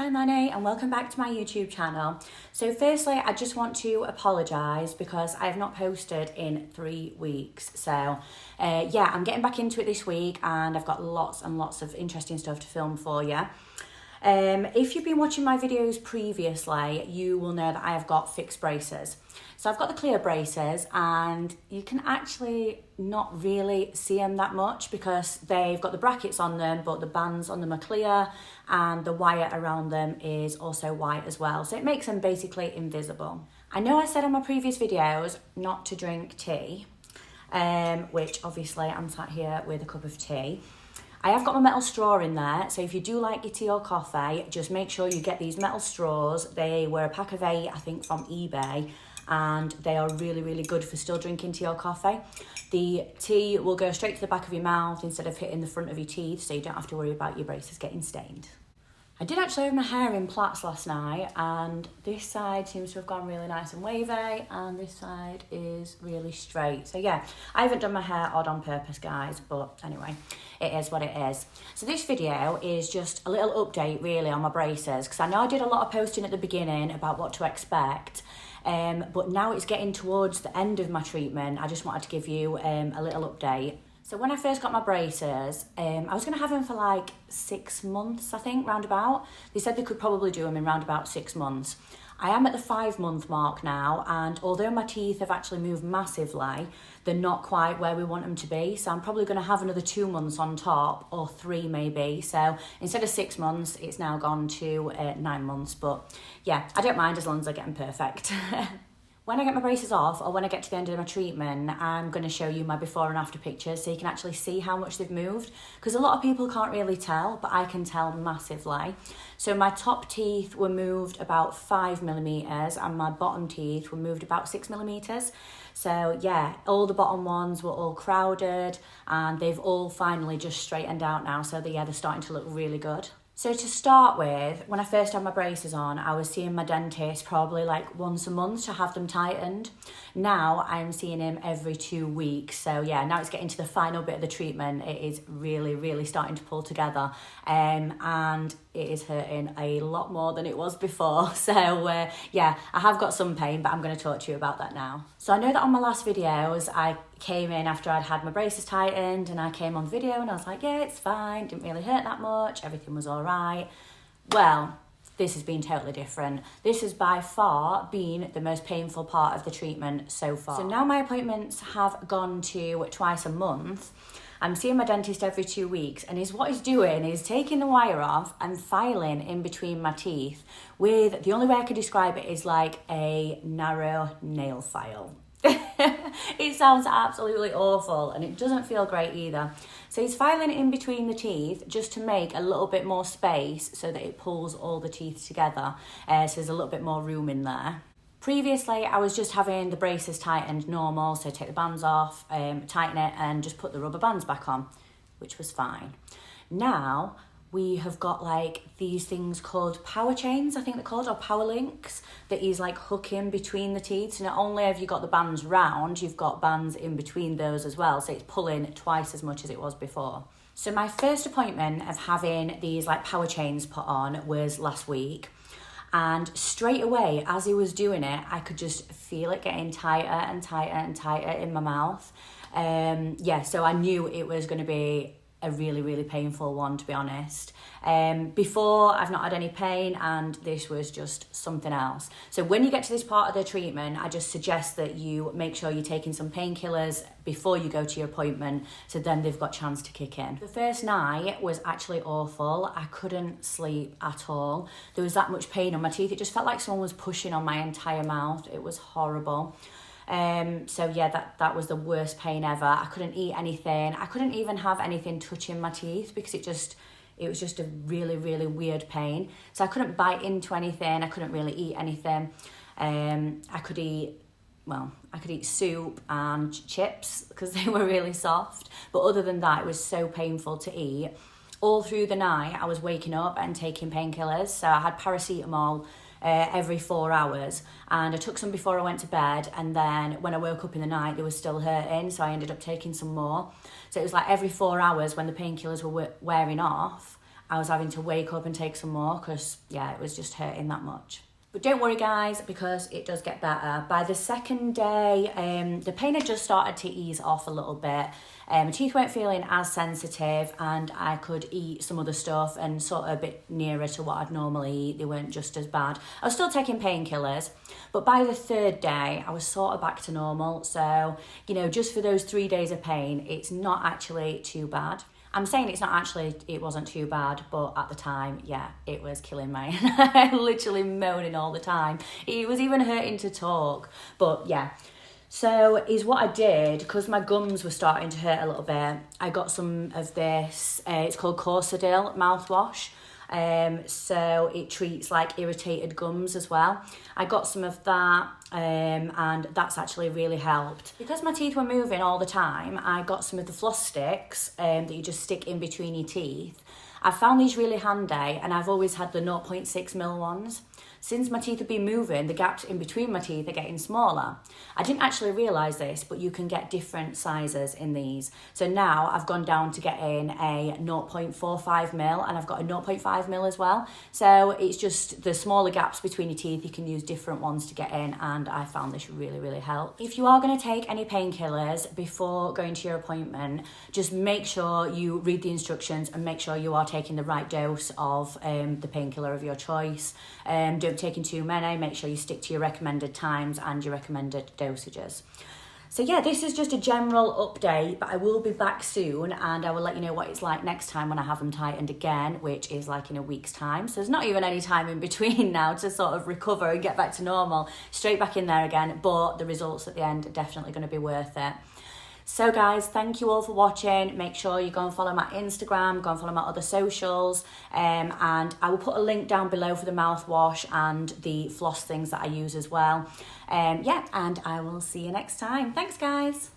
I'm Annie and welcome back to my YouTube channel. So firstly, I just want to apologise because I have not posted in 3 weeks. So yeah, I'm getting back into it this week and I've got lots and lots of interesting stuff to film for you. If you've been watching my videos previously, you will know that I have got fixed braces. So I've got the clear braces and you can actually not really see them that much because they've got the brackets on them, but the bands on them are clear and the wire around them is also white as well. So it makes them basically invisible. I know I said in my previous videos not to drink tea, which obviously I'm sat here with a cup of tea. I have got my metal straw in there, so if you do like your tea or coffee, just make sure you get these metal straws. They were a pack of 8, I think, from eBay, and they are really, really good for still drinking tea or coffee. The tea will go straight to the back of your mouth instead of hitting the front of your teeth, so you don't have to worry about your braces getting stained. I did actually have my hair in plaits last night, and this side seems to have gone really nice and wavy, and this side is really straight. So yeah, I haven't done my hair odd on purpose, guys, but anyway, it is what it is. So this video is just a little update really on my braces, because I know I did a lot of posting at the beginning about what to expect, but now it's getting towards the end of my treatment. I just wanted to give you a little update. So when I first got my braces, I was going to have them for like 6 months, I think, roundabout. They said they could probably do them in round about 6 months. I am at the 5-month mark now, and although my teeth have actually moved massively, they're not quite where we want them to be. So I'm probably going to have another 2 months on top, or 3 maybe. So instead of 6 months, it's now gone to 9 months. But yeah, I don't mind as long as I get them perfect. When I get my braces off, or when I get to the end of my treatment, I'm going to show you my before and after pictures so you can actually see how much they've moved. Because a lot of people can't really tell, but I can tell massively. So my top teeth were moved about 5mm and my bottom teeth were moved about 6mm. So yeah, all the bottom ones were all crowded and they've all finally just straightened out now. So yeah, they're starting to look really good. So to start with, when I first had my braces on, I was seeing my dentist probably like once a month to have them tightened. Now I'm seeing him every 2 weeks. So yeah, now it's getting to the final bit of the treatment. It is really, really starting to pull together. And it is hurting a lot more than it was before. So yeah, I have got some pain, but I'm going to talk to you about that now. So I know that on my last videos, I came in after I'd had my braces tightened and I came on video and I was like, yeah, it's fine, didn't really hurt that much, everything was all right. Well, this has been totally different. This has by far been the most painful part of the treatment so far. So now my appointments have gone to twice a month. I'm seeing my dentist every 2 weeks, and what he's doing is taking the wire off and filing in between my teeth with, the only way I could describe it is like a narrow nail file. It sounds absolutely awful and it doesn't feel great either. So he's filing it in between the teeth just to make a little bit more space so that it pulls all the teeth together. So there's a little bit more room in there. Previously, I was just having the braces tightened normal, so take the bands off, tighten it and just put the rubber bands back on, which was fine. Now, we have got like these things called power chains, I think they're called, or power links, that he's like hooking between the teeth. So not only have you got the bands round, you've got bands in between those as well. So it's pulling twice as much as it was before. So my first appointment of having these like power chains put on was last week. And straight away, as he was doing it, I could just feel it getting tighter and tighter and tighter in my mouth. Yeah, so I knew it was going to be a really, really painful one, to be honest. Before, I've not had any pain, and this was just something else. So when you get to this part of the treatment, I just suggest that you make sure you're taking some painkillers before you go to your appointment, so then they've got a chance to kick in. The first night was actually awful. I couldn't sleep at all. There was that much pain on my teeth. It just felt like someone was pushing on my entire mouth. It was horrible. So yeah, that was the worst pain ever. I couldn't eat anything. I couldn't even have anything touching my teeth because it was just a really, really weird pain. So I couldn't bite into anything. I couldn't really eat anything. I could eat soup and chips because they were really soft. But other than that, it was so painful to eat. All through the night, I was waking up and taking painkillers. So I had paracetamol every 4 hours, and I took some before I went to bed, and then when I woke up in the night they were still hurting, so I ended up taking some more. So it was like every 4 hours when the painkillers were wearing off, I was having to wake up and take some more because, yeah, it was just hurting that much. But don't worry guys, because it does get better. By the second day, the pain had just started to ease off a little bit. My teeth weren't feeling as sensitive and I could eat some other stuff and sort of a bit nearer to what I'd normally eat. They weren't just as bad. I was still taking painkillers, but by the third day, I was sort of back to normal. So, you know, just for those 3 days of pain, it's not actually too bad. I'm saying it's not actually, it wasn't too bad, but at the time, yeah, it was killing me. Literally moaning all the time. It was even hurting to talk, but yeah. So is what I did, because my gums were starting to hurt a little bit, I got some of this, it's called Corsodyl mouthwash. So it treats like irritated gums as well. I got some of that and that's actually really helped. Because my teeth were moving all the time, I got some of the floss sticks that you just stick in between your teeth. I found these really handy and I've always had the 0.6mm ones. Since my teeth have been moving, the gaps in between my teeth are getting smaller. I didn't actually realise this, but you can get different sizes in these. So now I've gone down to getting a 0.45mm and I've got a 0.5mm as well. So it's just the smaller gaps between your teeth, you can use different ones to get in, and I found this really, really helped. If you are going to take any painkillers before going to your appointment, just make sure you read the instructions and make sure you are taking the right dose of the painkiller of your choice. Don't take in too many, make sure you stick to your recommended times and your recommended dosages. So yeah, this is just a general update, but I will be back soon and I will let you know what it's like next time when I have them tightened again, which is like in a week's time. So there's not even any time in between now to sort of recover and get back to normal. Straight back in there again, but the results at the end are definitely going to be worth it. So guys, thank you all for watching. Make sure you go and follow my Instagram, go and follow my other socials, and I will put a link down below for the mouthwash and the floss things that I use as well. Yeah, and I will see you next time. Thanks guys.